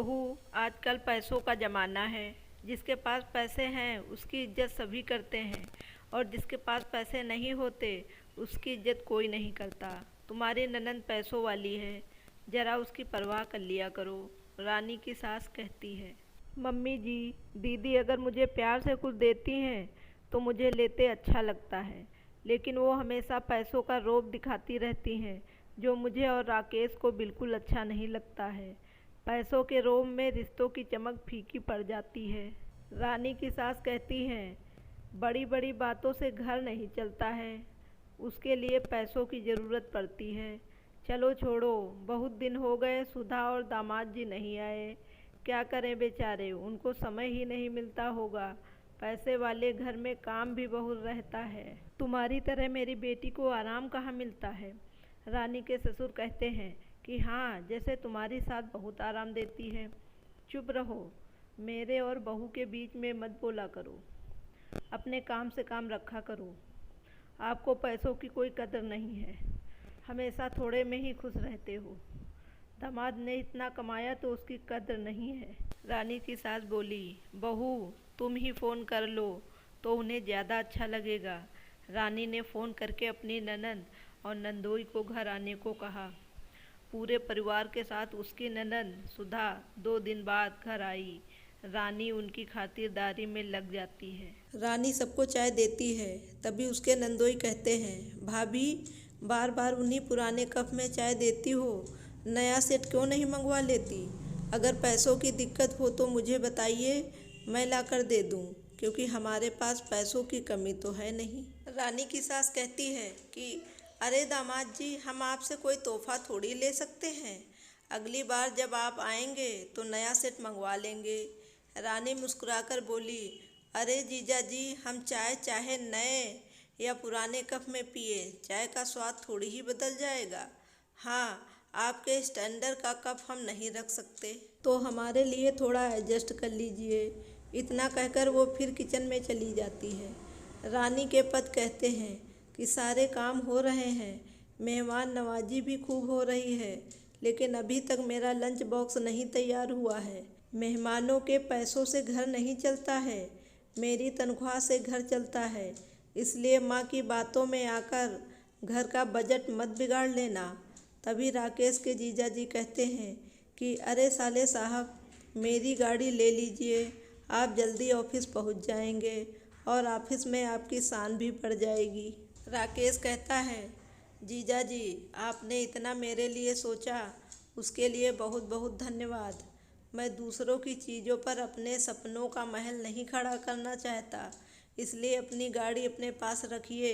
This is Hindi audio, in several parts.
बहू, आजकल पैसों का ज़माना है। जिसके पास पैसे हैं उसकी इज्जत सभी करते हैं और जिसके पास पैसे नहीं होते उसकी इज्जत कोई नहीं करता। तुम्हारी ननंद पैसों वाली है, ज़रा उसकी परवाह कर लिया करो, रानी की सास कहती है। मम्मी जी, दीदी अगर मुझे प्यार से कुछ देती हैं तो मुझे लेते अच्छा लगता है, लेकिन वो हमेशा पैसों का रौब दिखाती रहती हैं, जो मुझे और राकेश को बिल्कुल अच्छा नहीं लगता है। पैसों के रोम में रिश्तों की चमक फीकी पड़ जाती है। रानी की सास कहती हैं, बड़ी बड़ी बातों से घर नहीं चलता है, उसके लिए पैसों की ज़रूरत पड़ती है। चलो छोड़ो, बहुत दिन हो गए सुधा और दामाद जी नहीं आए। क्या करें बेचारे, उनको समय ही नहीं मिलता होगा। पैसे वाले घर में काम भी बहुत रहता है। तुम्हारी तरह मेरी बेटी को आराम कहाँ मिलता है। रानी के ससुर कहते हैं कि हाँ, जैसे तुम्हारी साथ बहुत आराम देती है। चुप रहो, मेरे और बहू के बीच में मत बोला करो, अपने काम से काम रखा करो। आपको पैसों की कोई कदर नहीं है, हमेशा थोड़े में ही खुश रहते हो। दामाद ने इतना कमाया तो उसकी कदर नहीं है। रानी की सास बोली, बहू तुम ही फ़ोन कर लो तो उन्हें ज़्यादा अच्छा लगेगा। रानी ने फ़ोन करके अपनी ननंद और नंदोई को घर आने को कहा। पूरे परिवार के साथ उसकी ननंद सुधा 2 दिन बाद घर आई। रानी उनकी खातिरदारी में लग जाती है। रानी सबको चाय देती है, तभी उसके नंदोई कहते हैं, भाभी बार बार उन्हीं पुराने कप में चाय देती हो, नया सेट क्यों नहीं मंगवा लेती। अगर पैसों की दिक्कत हो तो मुझे बताइए, मैं ला कर दे दूँ, क्योंकि हमारे पास पैसों की कमी तो है नहीं। रानी की सास कहती है कि अरे दामाद जी, हम आपसे कोई तोहफा थोड़ी ले सकते हैं, अगली बार जब आप आएंगे तो नया सेट मंगवा लेंगे। रानी मुस्कुराकर बोली, अरे जीजा जी, हम चाय चाहे नए या पुराने कप में पिए, चाय का स्वाद थोड़ी ही बदल जाएगा। हाँ, आपके स्टैंडर्ड का कप हम नहीं रख सकते, तो हमारे लिए थोड़ा एडजस्ट कर लीजिए। इतना कहकर वो फिर किचन में चली जाती है। रानी के पति कहते हैं कि सारे काम हो रहे हैं, मेहमान नवाजी भी खूब हो रही है, लेकिन अभी तक मेरा लंच बॉक्स नहीं तैयार हुआ है। मेहमानों के पैसों से घर नहीं चलता है, मेरी तनख्वाह से घर चलता है, इसलिए माँ की बातों में आकर घर का बजट मत बिगाड़ लेना। तभी राकेश के जीजा जी कहते हैं कि अरे साले साहब, मेरी गाड़ी ले लीजिए, आप जल्दी ऑफिस पहुंच जाएंगे और ऑफिस में आपकी शान भी बढ़ जाएगी। राकेश कहता है, जीजा जी आपने इतना मेरे लिए सोचा, उसके लिए बहुत बहुत धन्यवाद। मैं दूसरों की चीज़ों पर अपने सपनों का महल नहीं खड़ा करना चाहता, इसलिए अपनी गाड़ी अपने पास रखिए।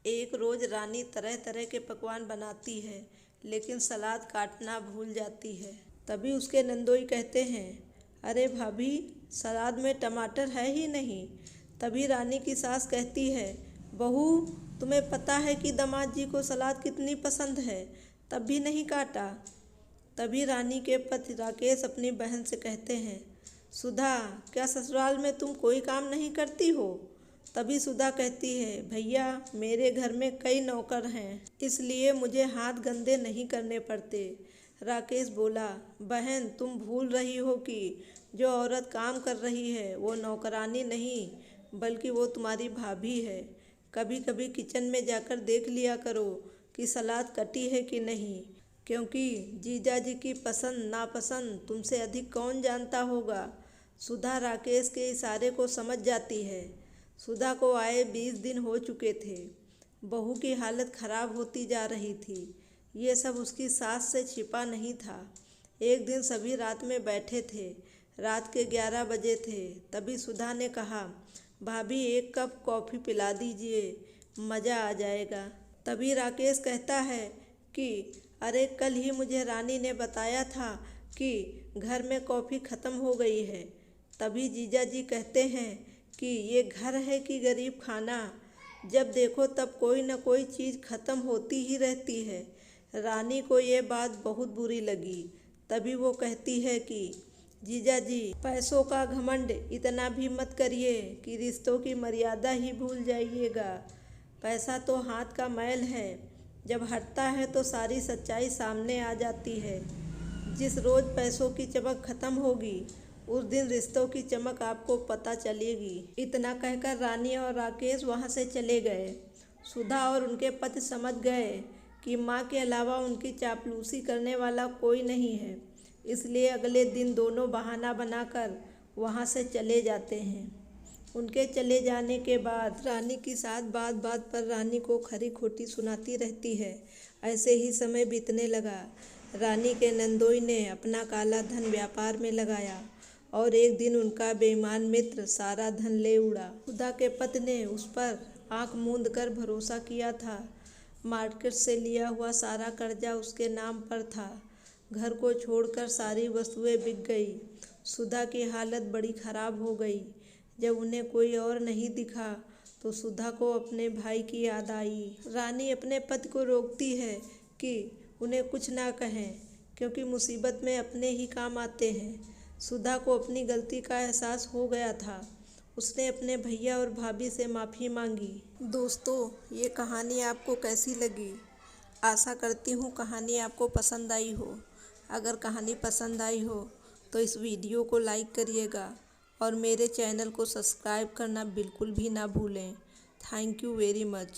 एक रोज़ रानी तरह तरह के पकवान बनाती है, लेकिन सलाद काटना भूल जाती है। तभी उसके नंदोई कहते हैं, अरे भाभी, सलाद में टमाटर है ही नहीं। तभी रानी की सास कहती है, बहू तुम्हें पता है कि दामाद जी को सलाद कितनी पसंद है, तब भी नहीं काटा। तभी रानी के पति राकेश अपनी बहन से कहते हैं, सुधा क्या ससुराल में तुम कोई काम नहीं करती हो। तभी सुधा कहती है, भैया मेरे घर में कई नौकर हैं, इसलिए मुझे हाथ गंदे नहीं करने पड़ते। राकेश बोला, बहन तुम भूल रही हो कि जो औरत काम कर रही है वो नौकरानी नहीं, बल्कि वो तुम्हारी भाभी है। कभी कभी किचन में जाकर देख लिया करो कि सलाद कटी है कि नहीं, क्योंकि जीजा जी की पसंद नापसंद तुमसे अधिक कौन जानता होगा। सुधा राकेश के इशारे को समझ जाती है। सुधा को आए 20 दिन हो चुके थे, बहू की हालत खराब होती जा रही थी। ये सब उसकी सास से छिपा नहीं था। एक दिन सभी रात में बैठे थे, रात के 11 बजे थे। तभी सुधा ने कहा, भाभी एक कप कॉफ़ी पिला दीजिए, मज़ा आ जाएगा। तभी राकेश कहता है कि अरे कल ही मुझे रानी ने बताया था कि घर में कॉफ़ी ख़त्म हो गई है। तभी जीजा जी कहते हैं कि ये घर है कि गरीब खाना, जब देखो तब कोई न कोई चीज़ ख़त्म होती ही रहती है। रानी को ये बात बहुत बुरी लगी। तभी वो कहती है कि जीजा जी पैसों का घमंड इतना भी मत करिए कि रिश्तों की मर्यादा ही भूल जाइएगा। पैसा तो हाथ का मैल है, जब हटता है तो सारी सच्चाई सामने आ जाती है। जिस रोज़ पैसों की चमक खत्म होगी उस दिन रिश्तों की चमक आपको पता चलेगी। इतना कहकर रानी और राकेश वहाँ से चले गए। सुधा और उनके पति समझ गए कि माँ के अलावा उनकी चापलूसी करने वाला कोई नहीं है, इसलिए अगले दिन दोनों बहाना बनाकर वहाँ से चले जाते हैं। उनके चले जाने के बाद रानी की सास बात बात पर रानी को खरी खोटी सुनाती रहती है। ऐसे ही समय बीतने लगा। रानी के नंदोई ने अपना काला धन व्यापार में लगाया और एक दिन उनका बेईमान मित्र सारा धन ले उड़ा। सुधा के पति ने उस पर आंख मूंद कर भरोसा किया था। मार्केट से लिया हुआ सारा कर्जा उसके नाम पर था। घर को छोड़कर सारी वस्तुएं बिक गई। सुधा की हालत बड़ी खराब हो गई। जब उन्हें कोई और नहीं दिखा तो सुधा को अपने भाई की याद आई। रानी अपने पति को रोकती है कि उन्हें कुछ ना कहें, क्योंकि मुसीबत में अपने ही काम आते हैं। सुधा को अपनी गलती का एहसास हो गया था। उसने अपने भैया और भाभी से माफ़ी मांगी। दोस्तों, ये कहानी आपको कैसी लगी? आशा करती हूँ कहानी आपको पसंद आई हो। अगर कहानी पसंद आई हो तो इस वीडियो को लाइक करिएगा और मेरे चैनल को सब्सक्राइब करना बिल्कुल भी ना भूलें। Thank you very much.